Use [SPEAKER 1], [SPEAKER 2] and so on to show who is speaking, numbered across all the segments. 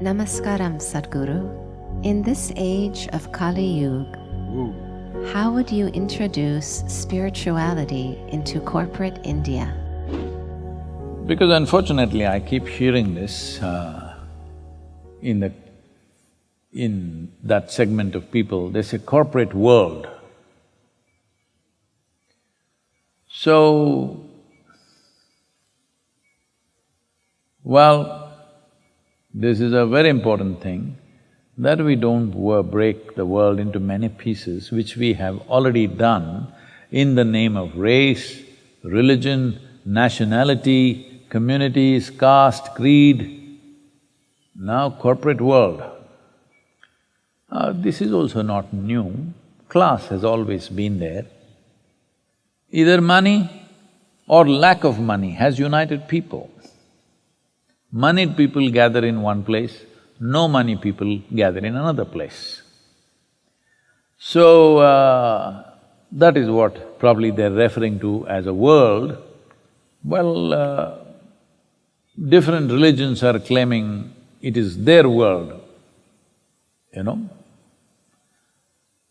[SPEAKER 1] Namaskaram, Sadhguru. In this age of Kali Yuga, how would you introduce spirituality into corporate India?
[SPEAKER 2] Because unfortunately I keep hearing this in that segment of people, they say corporate world. So, well, this is a very important thing, that we don't break the world into many pieces, which we have already done in the name of race, religion, nationality, communities, caste, creed. Now corporate world. This is also not new, class has always been there. Either money or lack of money has united people. Moneyed people gather in one place, no money people gather in another place. So, that is what probably they're referring to as a world. Well, different religions are claiming it is their world, you know.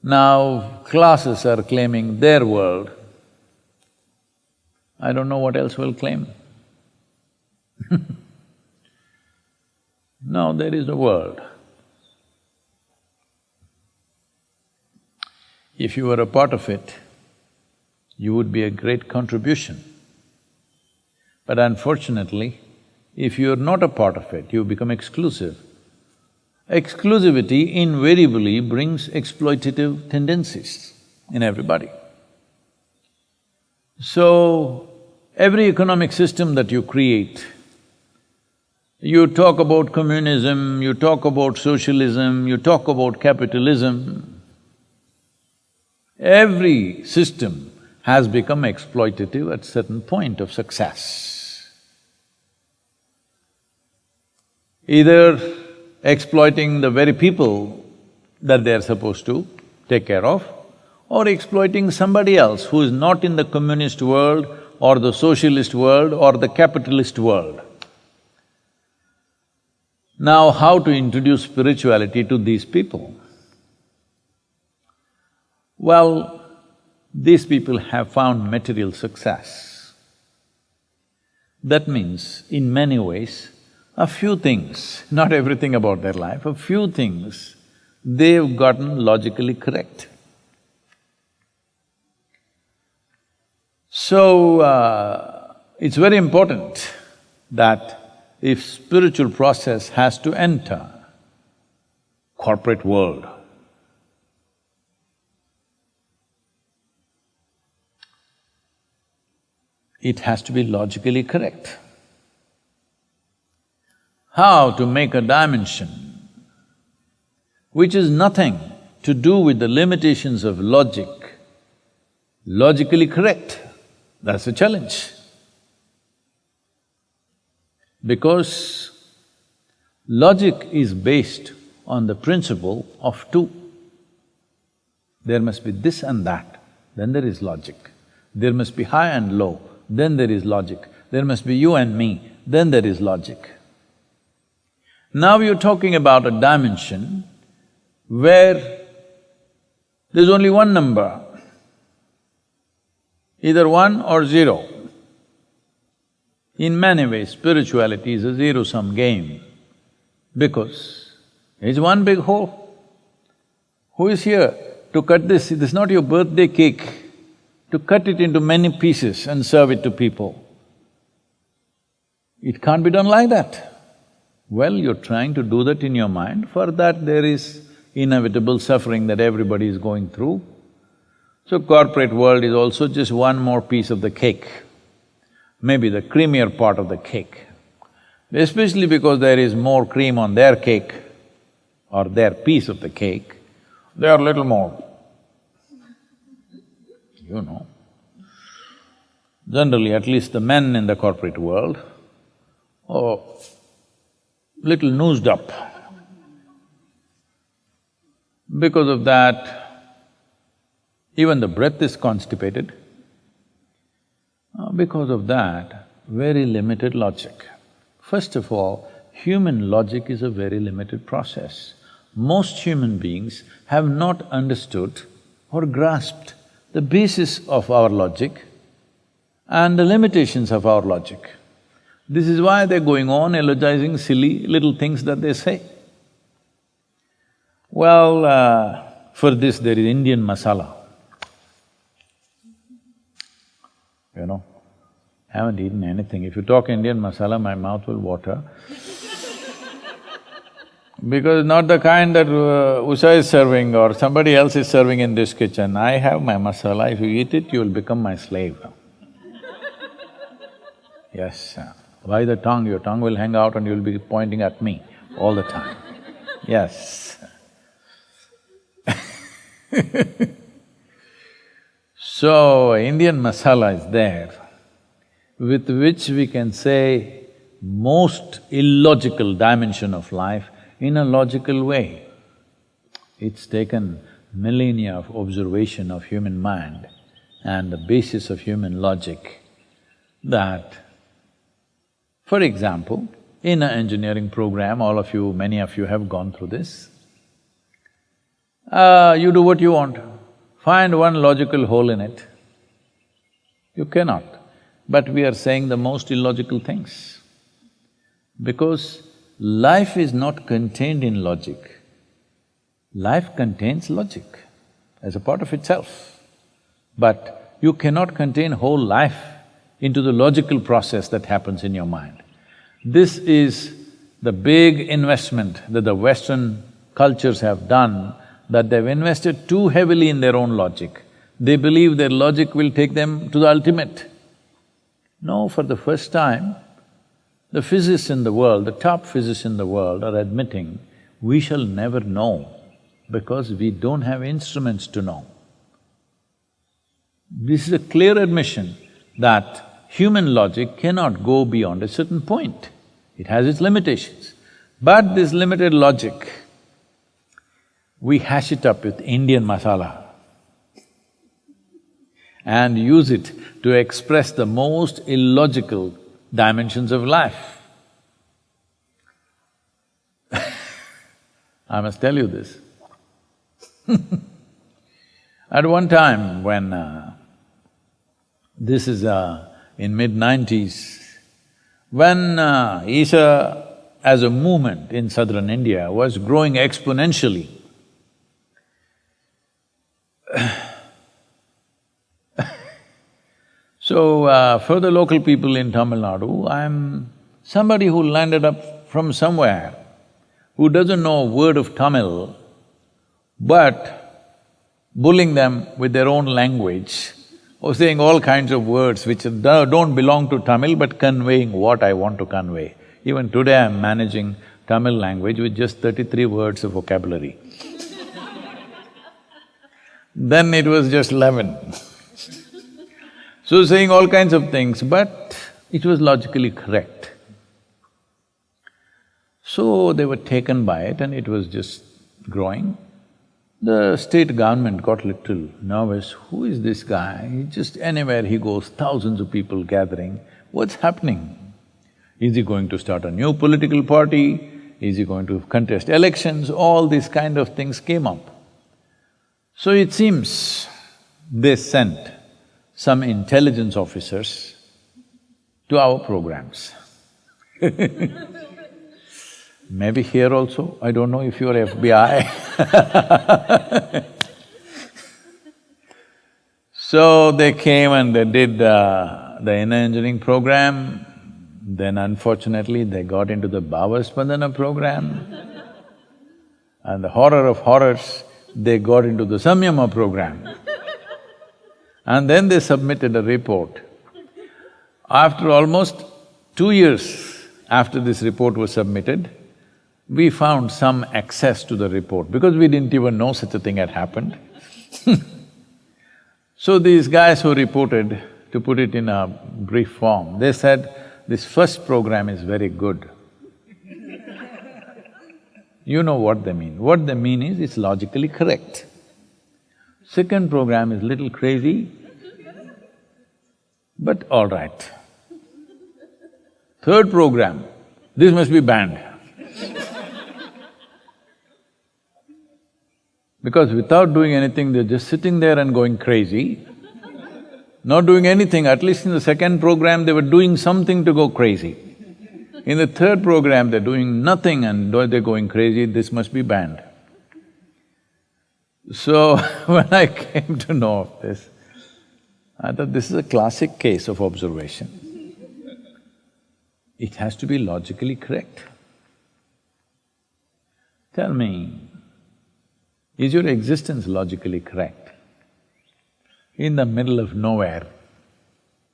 [SPEAKER 2] Now, classes are claiming their world. I don't know what else will claim. No, there is a world. If you were a part of it, you would be a great contribution. But unfortunately, if you're not a part of it, you become exclusive. Exclusivity invariably brings exploitative tendencies in everybody. So, every economic system that you create, you talk about communism, you talk about socialism, you talk about capitalism, every system has become exploitative at certain point of success. Either exploiting the very people that they're supposed to take care of, or exploiting somebody else who is not in the communist world or the socialist world or the capitalist world. Now, how to introduce spirituality to these people? Well, these people have found material success. That means, in many ways, a few things, not everything about their life, a few things they've gotten logically correct. So, it's very important that if spiritual process has to enter corporate world, it has to be logically correct. How to make a dimension which is nothing to do with the limitations of logic, logically correct, that's the challenge. Because logic is based on the principle of two. There must be this and that, then there is logic. There must be high and low, then there is logic. There must be you and me, then there is logic. Now you're talking about a dimension where there's only one number, either 1 or 0. In many ways, spirituality is a zero-sum game because it's one big whole. Who is here to cut this? This is not your birthday cake, to cut it into many pieces and serve it to people. It can't be done like that. Well, you're trying to do that in your mind, for that there is inevitable suffering that everybody is going through. So corporate world is also just one more piece of the cake, maybe the creamier part of the cake. Especially because there is more cream on their cake or their piece of the cake, they are little more, you know. Generally, at least the men in the corporate world, little noosed up. Because of that, even the breath is constipated. Because of that, very limited logic. First of all, human logic is a very limited process. Most human beings have not understood or grasped the basis of our logic and the limitations of our logic. This is why they're going on elogizing silly little things that they say. Well, for this there is Indian masala. You know, haven't eaten anything. If you talk Indian masala, my mouth will water. Because not the kind that Usha is serving or somebody else is serving in this kitchen. I have my masala, if you eat it, you will become my slave. Yes, why the tongue? Your tongue will hang out and you'll be pointing at me all the time. Yes. So, Indian masala is there, with which we can say most illogical dimension of life in a logical way. It's taken millennia of observation of human mind and the basis of human logic that, for example, in an engineering program, all of you, many of you have gone through this. You do what you want, find one logical hole in it. You cannot. But we are saying the most illogical things. Because life is not contained in logic. Life contains logic as a part of itself. But you cannot contain whole life into the logical process that happens in your mind. This is the big investment that the Western cultures have done, that they've invested too heavily in their own logic. They believe their logic will take them to the ultimate. No, for the first time, the physicists in the world, the top physicists in the world are admitting, we shall never know because we don't have instruments to know. This is a clear admission that human logic cannot go beyond a certain point. It has its limitations. But this limited logic, we hash it up with Indian masala and use it to express the most illogical dimensions of life. I must tell you this. At one time when this is in mid-90s, when Isha as a movement in southern India was growing exponentially, so for the local people in Tamil Nadu, I'm somebody who landed up from somewhere, who doesn't know a word of Tamil, but bullying them with their own language, or saying all kinds of words which don't belong to Tamil but conveying what I want to convey. Even today I'm managing Tamil language with just 33 words of vocabulary. Then it was just 11. So saying all kinds of things, but it was logically correct. So they were taken by it and it was just growing. The state government got little nervous, who is this guy? He just anywhere he goes, thousands of people gathering, what's happening? Is he going to start a new political party? Is he going to contest elections? All these kind of things came up. So it seems they sent some intelligence officers to our programs. Maybe here also, I don't know if you're FBI. So they came and they did the inner engineering program, then unfortunately they got into the Bhava Spandana program, and the horror of horrors, they got into the Samyama program. And then they submitted a report. After almost 2 years after this report was submitted, we found some access to the report because we didn't even know such a thing had happened. So these guys who reported, to put it in a brief form, they said, this first program is very good. You know what they mean. What they mean is, it's logically correct. Second program is little crazy, but all right. Third program, this must be banned. Because without doing anything, they're just sitting there and going crazy. Not doing anything, at least in the second program they were doing something to go crazy. In the third program, they're doing nothing and they're going crazy, this must be banned. So, when I came to know of this, I thought this is a classic case of observation. It has to be logically correct. Tell me, is your existence logically correct? In the middle of nowhere,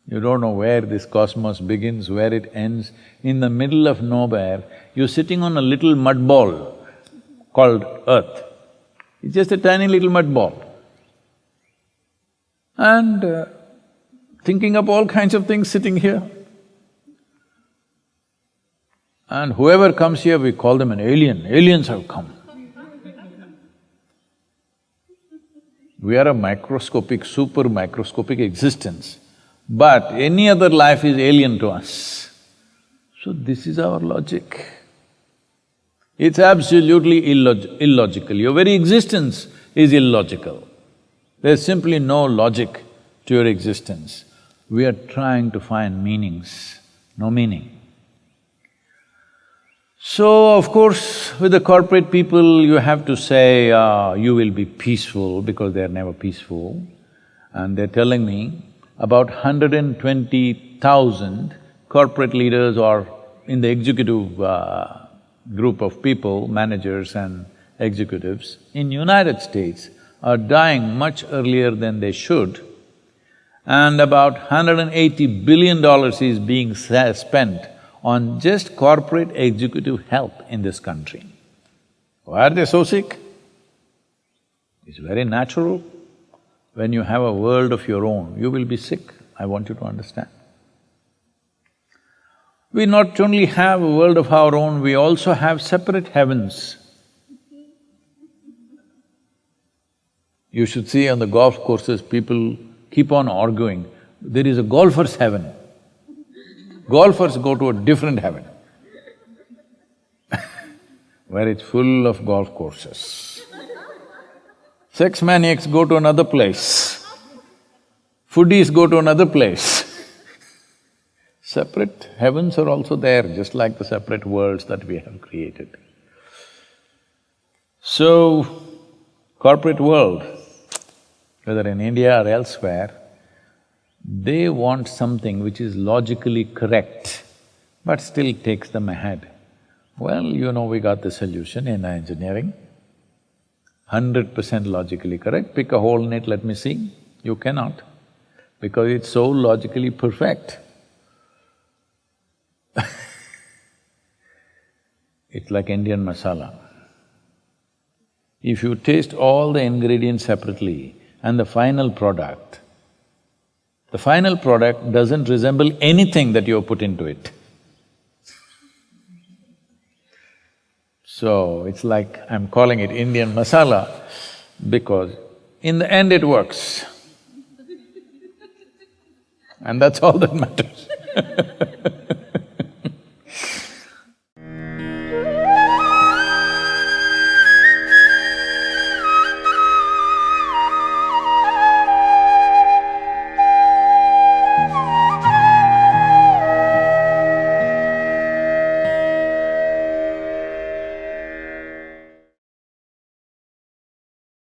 [SPEAKER 2] you don't know where this cosmos begins, where it ends. In the middle of nowhere, you're sitting on a little mud ball called Earth. It's just a tiny little mud ball. And thinking up all kinds of things sitting here. And whoever comes here, we call them an alien. Aliens have come. We are a microscopic, super microscopic existence, but any other life is alien to us. So this is our logic. It's absolutely illogical. Your very existence is illogical. There's simply no logic to your existence. We are trying to find meanings, no meaning. So, of course, with the corporate people, you have to say, you will be peaceful because they're never peaceful. And they're telling me about 120,000 corporate leaders or in the executive group of people, managers and executives in United States are dying much earlier than they should, and about $180 billion is being spent on just corporate executive health in this country. Why are they so sick? It's very natural. When you have a world of your own, you will be sick, I want you to understand. We not only have a world of our own, we also have separate heavens. You should see on the golf courses, people keep on arguing, there is a golfer's heaven. Golfers go to a different heaven where it's full of golf courses. Sex maniacs go to another place. Foodies go to another place. Separate heavens are also there, just like the separate worlds that we have created. So, corporate world, whether in India or elsewhere, they want something which is logically correct, but still takes them ahead. Well, you know, we got the solution in engineering. 100% logically correct, pick a hole in it, let me see. You cannot, because it's so logically perfect. It's like Indian masala. If you taste all the ingredients separately and the final product doesn't resemble anything that you have put into it. So, it's like I'm calling it Indian masala because in the end it works. And that's all that matters